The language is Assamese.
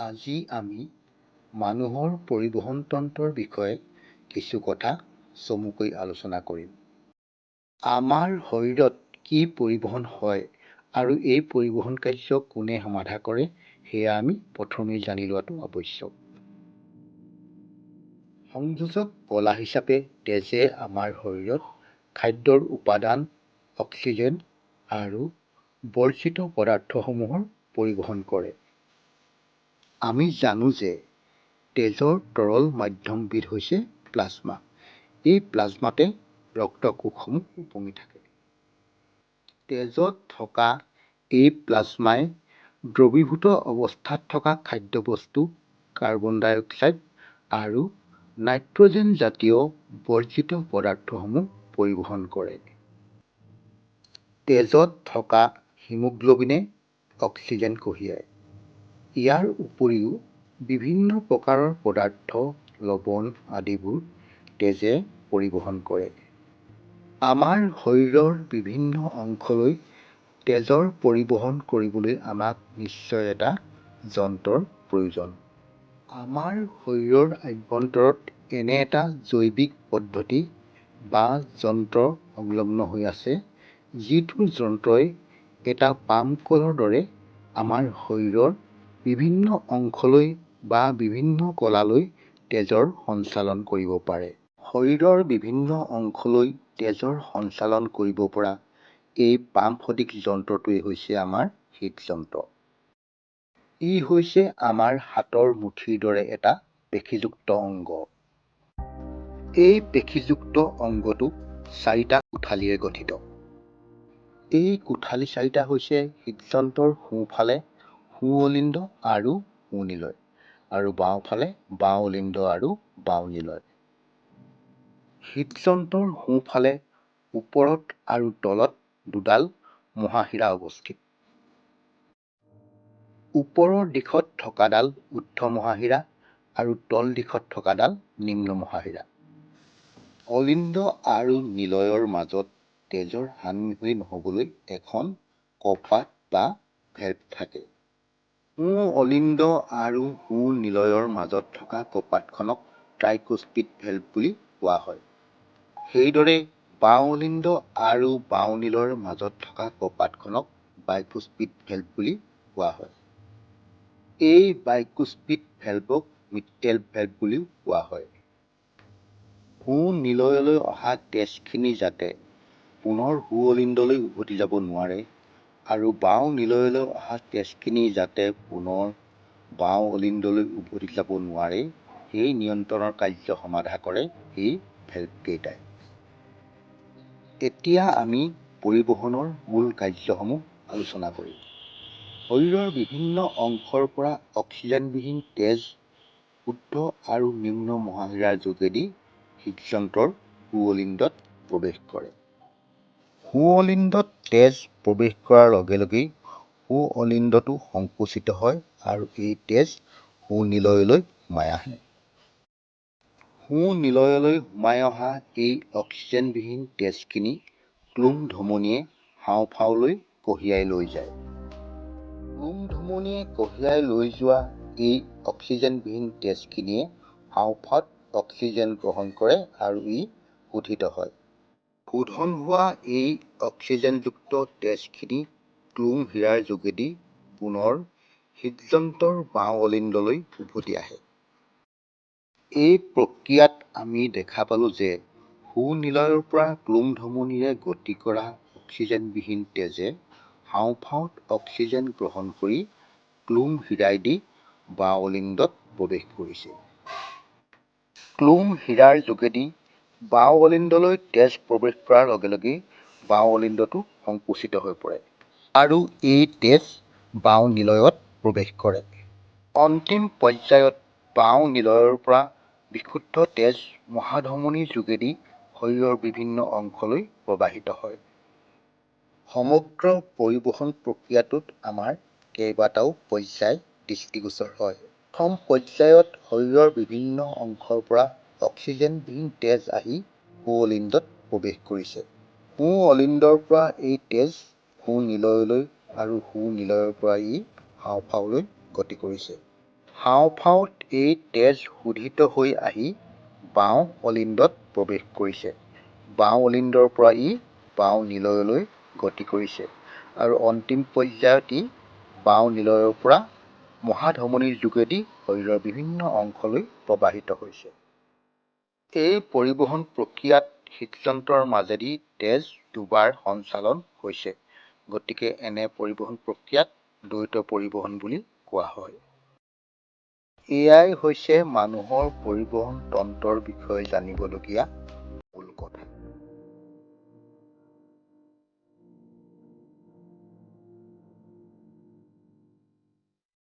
আজি আমি মানুহৰ পৰিবহণ তন্ত্ৰৰ বিষয়ে কিছু কথা চমুকৈ আলোচনা কৰিম। আমাৰ শৰীৰত কি পৰিবহণ হয় আৰু এই পৰিবহণ কাৰ্য কোনে সমাধা কৰে সেয়া আমি প্ৰথমেই জানি লোৱাটো আৱশ্যক। সংযোজক কলা হিচাপে তেজে আমাৰ শৰীৰত খাদ্যৰ উপাদান, অক্সিজেন আৰু বৰ্জিত পদাৰ্থসমূহৰ পৰিবহণ কৰে। আমি জানো যে তেজৰ তৰল মাধ্যমবিধ হৈছে প্লাজমা। এই প্লাজমাতে ৰক্তকোষসমূহ উপঙি থাকে। তেজত থকা এই প্লাজমাই দ্ৰৱীভূত অৱস্থাত থকা খাদ্যবস্তু, কাৰ্বন ডাই অক্সাইড আৰু নাইট্ৰজেন জাতীয় বৰ্জিত পদাৰ্থসমূহ পৰিবহণ কৰে। তেজত থকা হিমোগ্লবিনে অক্সিজেন কঢ়িয়ায়। ইয়াৰ উপৰিও বিভিন্ন প্ৰকাৰৰ পদাৰ্থ, লৱণ আদিবোৰ তেজে পৰিবহণ কৰে। আমাৰ শৰীৰৰ বিভিন্ন অংশলৈ তেজৰ পৰিবহণ কৰিবলৈ আমাক নিশ্চয় এটা যন্ত্ৰৰ প্ৰয়োজন। আমাৰ শৰীৰৰ আভ্যন্তৰত এনে এটা জৈৱিক পদ্ধতি বা যন্ত্ৰ সংলগ্ন হৈ আছে, যিটো যন্ত্ৰই এটা পাম্পকলৰ দৰে আমাৰ শৰীৰৰ বিভিন্ন অংশলৈ বা বিভিন্ন কলালৈ তেজৰ সঞ্চালন কৰিব পাৰে। শৰীৰৰ বিভিন্ন অংশলৈ তেজৰ সঞ্চালন কৰিব পৰা এই পাম্প সদৃশ যন্ত্ৰটোৱেই হৈছে আমাৰ হৃদযন্ত্ৰ। ই হৈছে আমাৰ হাতৰ মুঠিৰ দৰে এটা পেশীযুক্ত অংগ। এই পেশীযুক্ত অংগটো 4টা কোঠালিৰে গঠিত। এই কোঠালি 4টা হৈছে হৃদযন্ত্ৰৰ সোঁফালে সোঁ অলিন্দ আৰু সোঁ নিলয়, আৰু বাওঁফালে বাওঁ অলিন্দ আৰু বাওঁ নিলয়। হৃদযন্ত্ৰৰ সোঁফালে ওপৰত আৰু তলত দুডাল মহাশিৰা অৱস্থিত। ওপৰৰ দিশত থকাডাল ঊৰ্ধ্ব মহাশিৰা আৰু তল দিশত থকাডাল নিম্ন মহাশিৰা। অলিন্দ আৰু নিলয়ৰ মাজত তেজৰ হানি নহ'বলৈ এখন কপাট বা ভেল্ভ থাকে। সোঁ অলিন্দ আৰু সোঁ নিলয়ৰ মাজত থকা কপাটখনক ট্ৰাইকুস্পিড ভেল্ভ বুলি কোৱা হয়। সেইদৰে বাওঁ অলিন্দ আৰু বাওঁ নিলয়ৰ মাজত থকা কপাটখনক বাইকুস্পিড ভেল্ভ বুলি কোৱা হয়। এই বাইকুস্পিড ভেল্ভক মিট্ৰেল ভেল্ভ বুলিও কোৱা হয়। সোঁ নিলয়লৈ অহা তেজখিনি যাতে পুনৰ সোঁ অলিন্দলৈ উভতি যাব নোৱাৰে আৰু বাওঁ নিলয়লৈ অহা তেজখিনি যাতে পুনৰ বাওঁ অলিন্দলৈ উভতি যাব নোৱাৰে, সেই নিয়ন্ত্ৰণৰ কাৰ্য সমাধা কৰে এই ভেল্ভকেইটাই। এতিয়া আমি পৰিবহণৰ মূল কাৰ্যসমূহ আলোচনা কৰিম। শৰীৰৰ বিভিন্ন অংশৰ পৰা অক্সিজেনবিহীন তেজ ঊৰ্ধ্ব আৰু নিম্ন মহাশিৰাৰ যোগেদি হৃদযন্ত্ৰৰ সোঁ অলিন্দত প্ৰৱেশ কৰে। সোঁ অলিন্দত তেজ প্ৰৱেশ কৰাৰ লগে লগেই সোঁ অলিন্দটো সংকুচিত হয় আৰু এই তেজ সোঁ নিলয়লৈ সোমাই আহে। সোঁ নিলয়লৈ সোমাই অহা এই অক্সিজেনবিহীন তেজখিনি ক্লুম ধমনীয়ে হাঁওফাঁওলৈ কঢ়িয়াই লৈ যায়। ক্লুম ধমনীয়ে কঢ়িয়াই লৈ যোৱা এই অক্সিজেনবিহীন তেজখিনিয়ে হাঁওফাঁওত অক্সিজেন গ্ৰহণ কৰে আৰু ই শোধিত হয়। শোধন হোৱা এই অক্সিজেনযুক্ত তেজখিনি ক্লুম হীৰাৰ যোগেদি পুনৰ হৃদযন্ত্ৰৰ বাওঁ অলিন্দলৈ উভতি আহে। এই প্ৰক্ৰিয়াত আমি দেখা পালোঁ যে সোঁ নিলয়ৰ পৰা ক্লুম ধমনীৰে গতি কৰা অক্সিজেনবিহীন তেজে হাঁওফাঁওত অক্সিজেন গ্ৰহণ কৰি ক্লুম হীৰাইদি বাওঁ অলিন্দত প্ৰৱেশ কৰিছে। ক্লুম হীৰাৰ যোগেদি বাওঁ অলিন্দলৈ তেজ প্ৰৱেশ কৰাৰ লগে লগেই বাওঁ অলিন্দটো সংকুচিত হৈ পৰে আৰু এই তেজ বাওঁ নিলয়ত প্ৰৱেশ কৰে। অন্তিম পৰ্যায়ত বাওঁ নিলয়ৰ পৰা বিশুদ্ধ তেজ মহাধমনীৰ যোগেদি শৰীৰৰ বিভিন্ন অংশলৈ প্ৰবাহিত হয়। সমগ্ৰ পৰিবহণ প্ৰক্ৰিয়াটোত আমাৰ কেইবাটাও পৰ্যায় দৃষ্টিগোচৰ হয়। প্ৰথম পৰ্যায়ত শৰীৰৰ বিভিন্ন অংশৰ পৰা অক্সিজেনবিহীন তেজ আহি সোঁ অলিন্দত প্ৰৱেশ কৰিছে। সোঁ অলিন্দৰ পৰা এই তেজ সোঁ নিলয়লৈ আৰু সোঁ নিলয়ৰ পৰা ই হাঁওফাঁওলৈ গতি কৰিছে। হাওঁফাওঁত এই তেজ শোধিত হৈ আহি বাওঁ অলিন্দত প্ৰৱেশ কৰিছে। বাওঁ অলিন্দৰ পৰা ই বাওঁ নিলয়লৈ গতি কৰিছে আৰু অন্তিম পৰ্যায়ত ই বাওঁ নিলয়ৰ পৰা মহাধমনীৰ যোগেদি শৰীৰৰ বিভিন্ন অংশলৈ প্ৰবাহিত হৈছে। এই পৰিবহণ প্ৰক্ৰিয়াত হৃদযন্ত্ৰৰ মাজেদি তেজ দুবাৰ সঞ্চালন হৈছে, গতিকে এনে পৰিবহণ প্ৰক্ৰিয়াক দ্বৈত পৰিবহণ বুলি কোৱা হয়। এয়াই হৈছে মানুহৰ পৰিবহণ তন্ত্ৰৰ বিষয়ে জানিবলগীয়া মূল কথা।